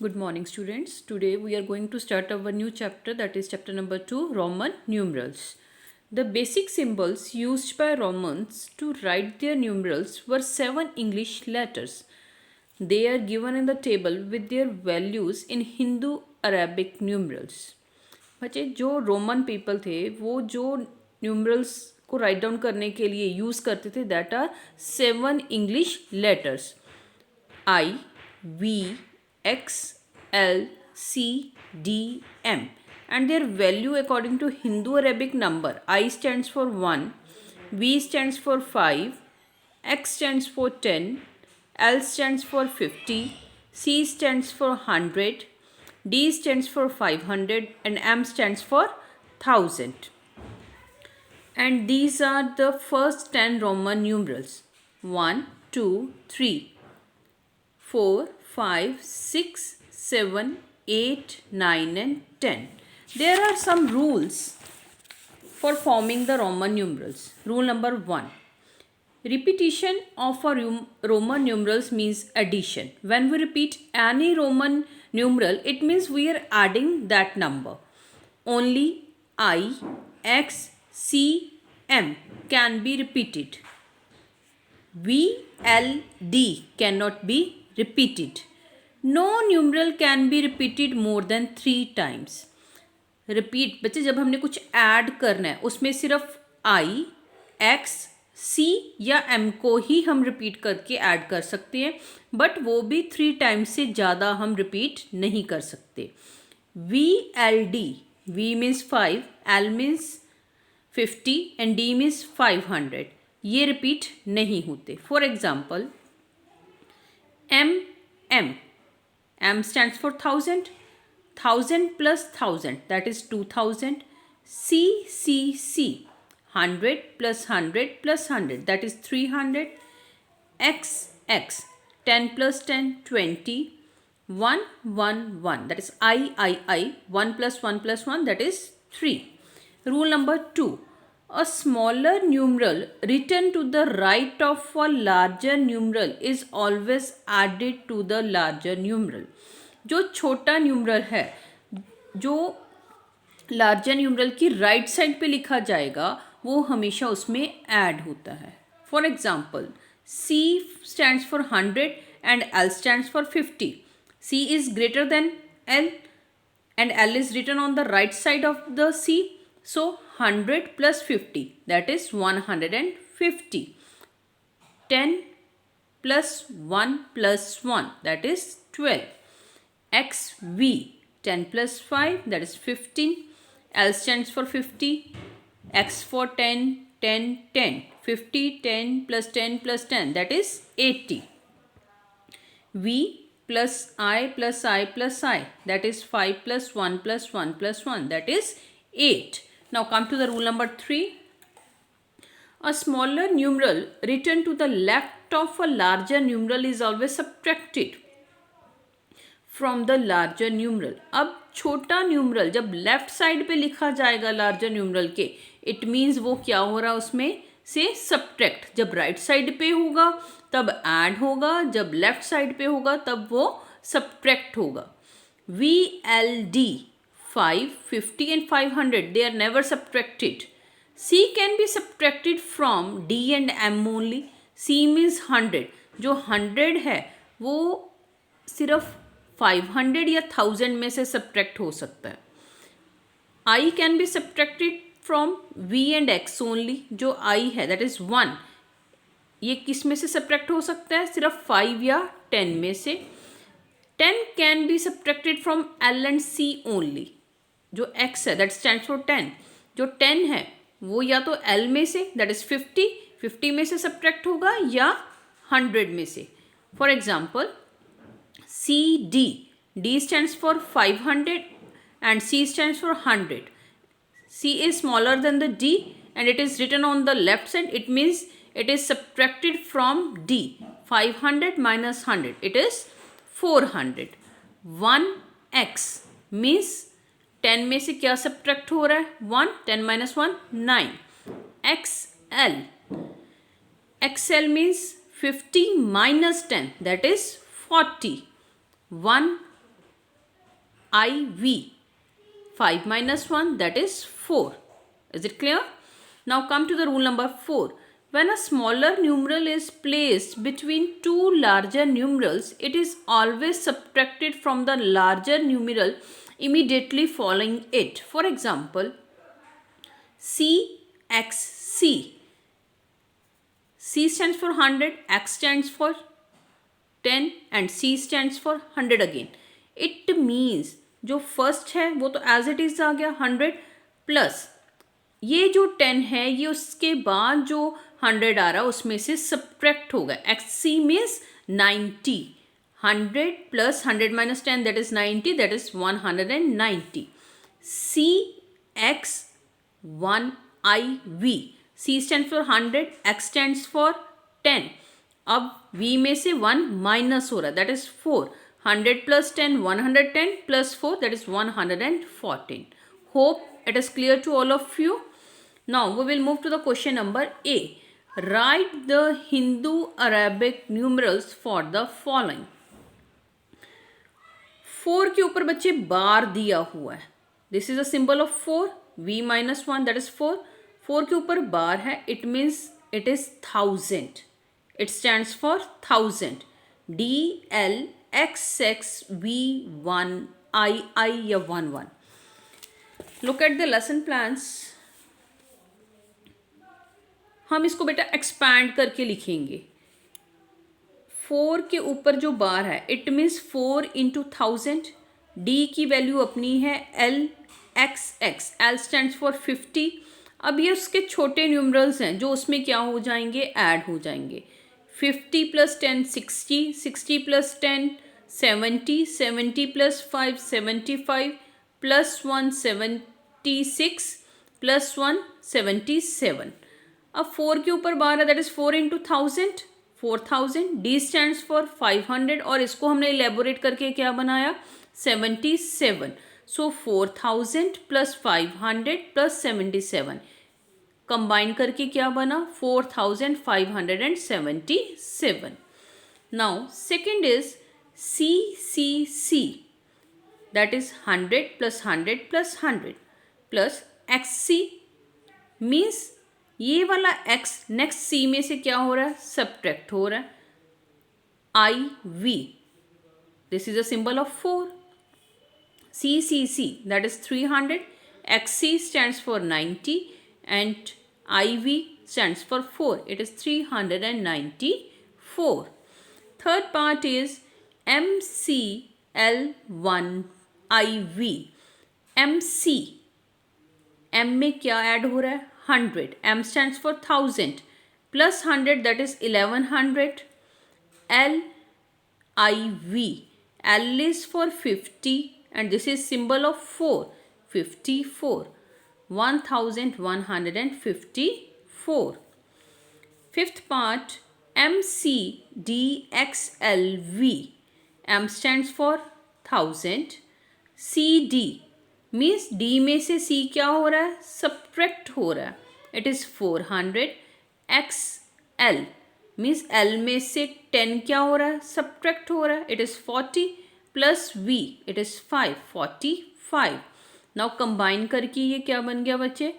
Good morning, students. Today we are going to start our new chapter, that is chapter number 2, Roman numerals. The basic symbols used by Romans to write their numerals were 7 English letters. They are given in the table with their values in Hindu Arabic numerals. बच्चे जो Roman people थे वो जो numerals को write down करने के लिए use करते थे that are 7 English letters I, V, X, L, C, D, M, and their value according to Hindu Arabic number. I stands for 1, V stands for 5, X stands for 10, L stands for 50, C stands for 100, D stands for 500, and M stands for 1000. And these are the first 10 Roman numerals: 1, 2, 3, 4, 5, 6, 7, 8, 9 and 10. There are some rules for forming the Roman numerals. Rule number 1. Repetition of a Roman numerals means addition. When we repeat any Roman numeral, it means we are adding that number. Only I, X, C, M can be repeated. V, L, D cannot be repeated. No numeral can be repeated more than 3 times. Repeat बच्चे जब हमने कुछ add करना है उसमें सिर्फ I, X, C या M को ही हम रिपीट करके ऐड कर सकते हैं, बट वो भी 3 टाइम्स से ज़्यादा हम रिपीट नहीं कर सकते. V, L, D. V means 5, L means 50 and D means 500. ये रिपीट नहीं होते. For example M, M. M stands for 1000. 1000 plus 1000, that is 2000. C, C, C. 100 plus 100 plus 100, that is 300. X, X. 10 plus 10, 20. 1, 1, 1, that is I. 1 plus 1 plus 1, that is 3. Rule number 2. A smaller numeral written to the right of a larger numeral is always added to the larger numeral. जो छोटा numeral है जो larger numeral की right side पे लिखा जाएगा वो हमेशा उसमें ऐड होता है. For example C stands for 100 and L stands for 50. C is greater than L and L is written on the right side of the C. So 100 plus 50, that is 150. 10 plus 1 plus 1, that is 12. XV. 10 plus 5, that is 15. L stands for 50. X for 10, 10, 10. 50, 10 plus 10 plus 10, that is 80. V plus I plus I plus I, that is 5 plus 1 plus 1 plus 1, that is 8. Now come to the rule number 3. A smaller numeral written to the left of a larger numeral is always subtracted from the larger numeral. अब छोटा numeral जब left side पे लिखा जाएगा larger numeral के, it means वो क्या हो रहा है उसमें से सब्ट्रैक्ट. जब राइट साइड पे होगा तब ऐड होगा, जब लेफ्ट साइड पे होगा तब वो सब्ट्रैक्ट होगा. V, L, D. 5, 50 and 500, they are never subtracted. C can be subtracted from D and M only. C means 100. जो 100 है वो सिर्फ 500 या 1000 में से सब्ट्रैक्ट हो सकता है. I can be subtracted from V and X only. जो I है that is 1. ये किस में से सब्ट्रैक्ट हो सकता है? सिर्फ 5 या 10 में से. 10 can be subtracted from L and C only. जो x है दैट स्टैंड्स फॉर 10. जो 10 है वो या तो L में से दैट इज 50 में से सब्ट्रैक्ट होगा या 100 में से. For example CD. D stands for 500 and C stands for 100. C is smaller than the D and it is written on the left side. It means it is subtracted from D. 500 minus 100, it is 400. 1x means 10 में से क्या subtract हो रहा है? 1. 10 minus 1, 9. XL. XL means 50 minus 10, that is 40. 1 IV. 5 minus 1, that is 4. Is it clear? Now come to the rule number 4. When a smaller numeral is placed between two larger numerals, it is always subtracted from the larger numeral immediately following it. For example, CXC. C stands for 100, X stands for 10 and C stands for 100 again. It means जो first है वो तो as it is आ गया 100 plus ये जो 10 है ये उसके बाद जो 100 आ रहा है उसमें से सब्ट्रैक्ट होगा. X C means 90. 100 plus 100 minus 10 that is 90, that is 190. C X 1 I V. C stand for 100, X stand for 10. अब v में से 1 माइनस हो रहा है, that is 4. 100 plus 10, 110 plus 4, that is 114. Hope it is clear to all of you. Now we will move to the question number A. Write the Hindu Arabic numerals for the following. 4 के ऊपर बच्चे बार दिया हुआ है. This is a symbol of 4. V minus 1, that is 4. 4 के ऊपर बार है. It means it is 1000. It stands for 1000. D L XXV1II या 11. Look at the lesson plans. हम इसको बेटा एक्सपैंड करके लिखेंगे. 4 के ऊपर जो बार है इट मीन्स 4 इंटू 1000. डी की वैल्यू अपनी है L x x. L stand for 50. अब ये उसके छोटे न्यूमरल्स हैं जो उसमें क्या हो जाएंगे, ऐड हो जाएंगे. 50 plus 10 60, 60 plus 10 70, 70 plus 5 75 plus 1 76 plus 1 77. अब 4 के ऊपर बार है that is 4 into 1000 4000. D stands for 500 और इसको हमने इलेबोरेट करके क्या बनाया 77. सो 4000 प्लस 500 प्लस 77 कंबाइन करके क्या बना 4577. Now second is CCC, that is 100 plus 100 plus 100 plus XC means ये वाला X नेक्स्ट C में से क्या हो रहा है, सब्ट्रैक्ट हो रहा है. IV, this is a symbol of 4. CCC, that is 300. XC stands for 90 and IV stands for 4. It is 394. Third part is MCL1IV. MC, M में क्या ऐड हो रहा है 100. M stands for 1000 plus 100 that is 1100. LIV, L is for 50 and this is symbol of 4. 54. 1154. Fifth part MCDXLV. M stands for 1000. CD means D में से C क्या हो रहा है, सब्ट्रैक्ट हो रहा है. It is 400. XL means L में से 10 क्या हो रहा है, सब्ट्रैक्ट हो रहा है. It is 40 plus V, it is 5 45. Now combine करके ये क्या बन गया बच्चे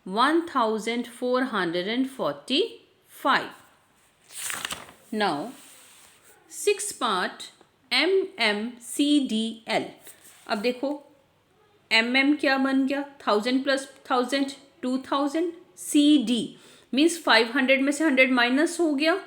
1445. Now 6 part MMCDL. अब देखो MM क्या बन गया 1000 प्लस 1000 2000. CD मीन्स 500 में से 100 माइनस हो गया,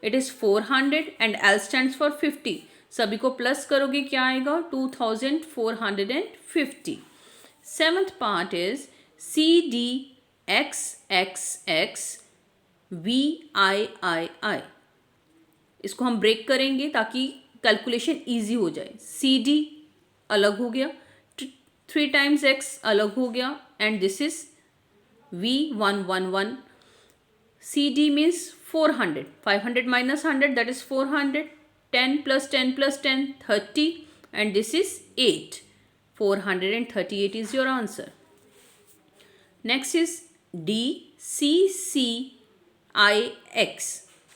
it is 400 and L stands for 50. सभी को प्लस करोगे क्या आएगा 2450. Seventh part is CDXXXVIII. इसको हम ब्रेक करेंगे ताकि कैलकुलेशन इजी हो जाए. CD अलग हो गया, 3 times X अलग हो गया and this is V111. CD means 400. 500 minus 100 that is 400. 10 plus 10 plus 10 30 and this is 8. 438 is your answer. Next is DCCIX.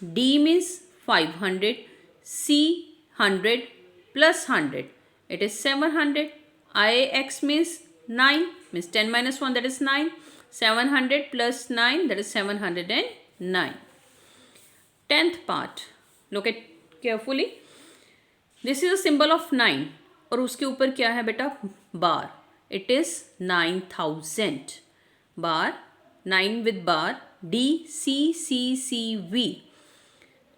D means 500. C 100 plus 100. It is 700. Ix means 9, means 10 minus 1, that is 9. 700 plus 9, that is 709. 10th part, look at carefully. This is a symbol of 9 और उसके ऊपर क्या है बेटा, बार. It is 9000. Bar 9 with bar DCCCV.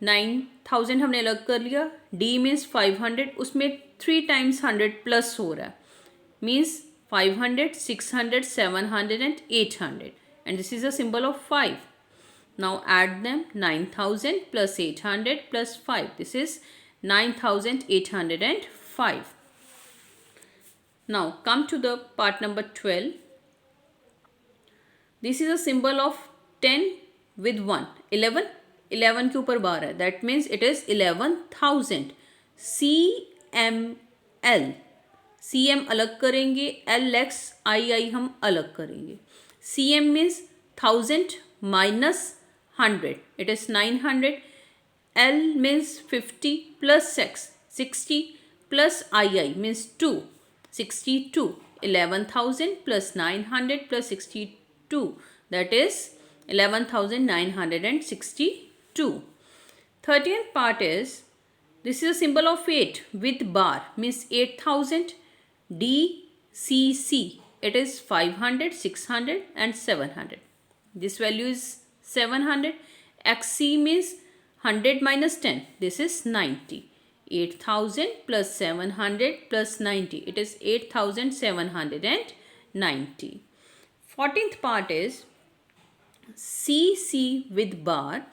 9000 हमने अलग कर लिया. D means 500, उसमें 3 times 100 प्लस हो रहा है, means 500, 600, 700 and 800, and this is a symbol of 5. Now add them. 9000 plus 800 plus 5, this is 9805. Now come to the part number 12. This is a symbol of 10 with 1. 11 के ऊपर बार है, that means it is 11,000. CML, CM अलग करेंगे, LXII हम अलग करेंगे. CM means 1000 minus 100, it is 900. L means 50 plus 60 plus II means 2, 62. 11,000 plus 900 plus 62, that is 11,962. 13th part is, this is a symbol of 8 with bar, means 8,000. DCC, it is 500, 600 and 700. This value is 700. XC means 100 minus 10, this is 90. 8,000 plus 700 plus 90, it is 8,790. 14th part is CC with bar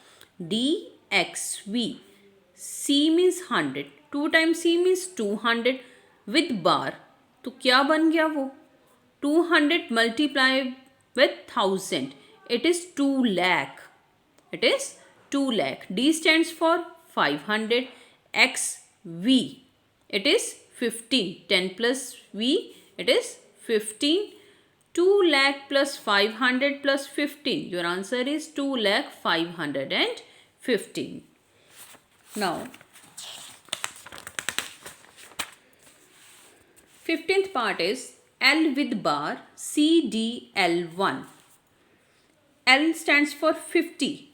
DXV. C means 100, 2 times C means 200 with bar. तो क्या बन गया वो, 200 multiply with 1000, it is 2 lakh. It is 2 lakh. D stands for 500. XV, it is 15. 10 plus V, it is 15. 2 lakh plus 500 plus 15. Your answer is 2 lakh 515. Now, 15th part is L with bar CDL1. L stands for 50.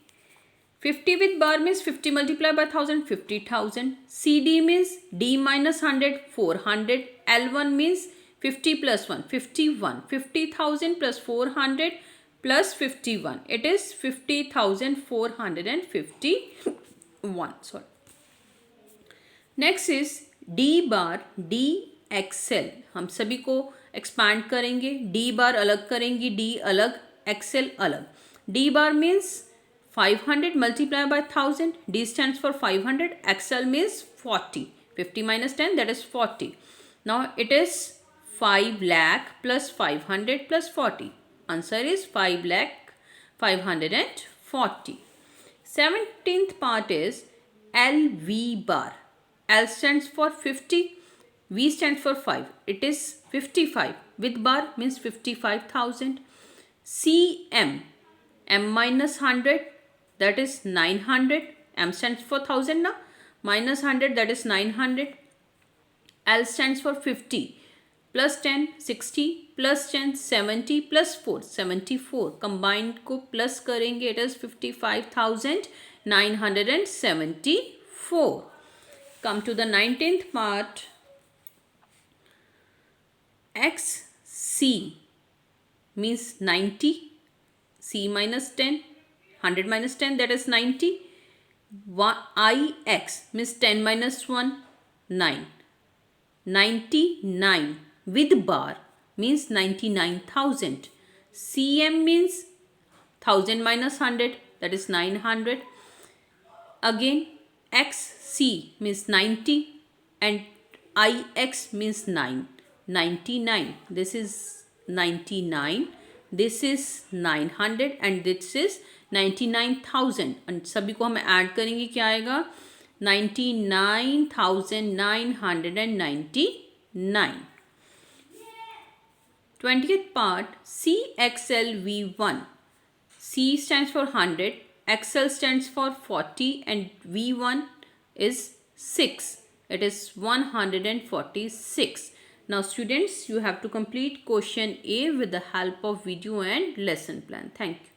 50 with bar means 50 multiplied by 1000, 50,000. CD means D minus 100, 400. L1 means 50 plus 1, 51. 50,000 plus 400 plus 51. It is 50,451. Sorry. Next is D bar DXL. हम सभी को expand करेंगे. D bar अलग करेंगे, D अलग, XL अलग. D bar means 500 multiplied by 1000. D stands for 500. XL means 40. 50 minus 10, that is 40. Now it is 5 lakh plus 500 plus 40. Answer is 5 lakh 540. 17th part is LV bar. L stands for 50. V stands for 5. It is 55. With bar means 55,000. CM. M minus 100. That is 900. M stands for 1000 now. Minus 100, that is 900. L stands for 50. Plus 10, 60. Plus 10, 70. Plus 4, 74. Combined को plus करेंगे. It is 55,974. Come to the 19th part. XC means 90. C minus 10. 100 minus 10, that is 90. IX means 10 minus 1, 9. 99 with bar means 99,000. CM means 1000 minus 100, that is 900. Again XC means 90 and IX means 9. 99, this is 99, this is 900 and this is 99,000. and सभी को हम add करेंगे, क्या आएगा, 99,999. 20th part CXLV1. C stands for 100, XL stands for 40 and V1 is 6. It is 146. Now students, you have to complete question A with the help of video and lesson plan. Thank you.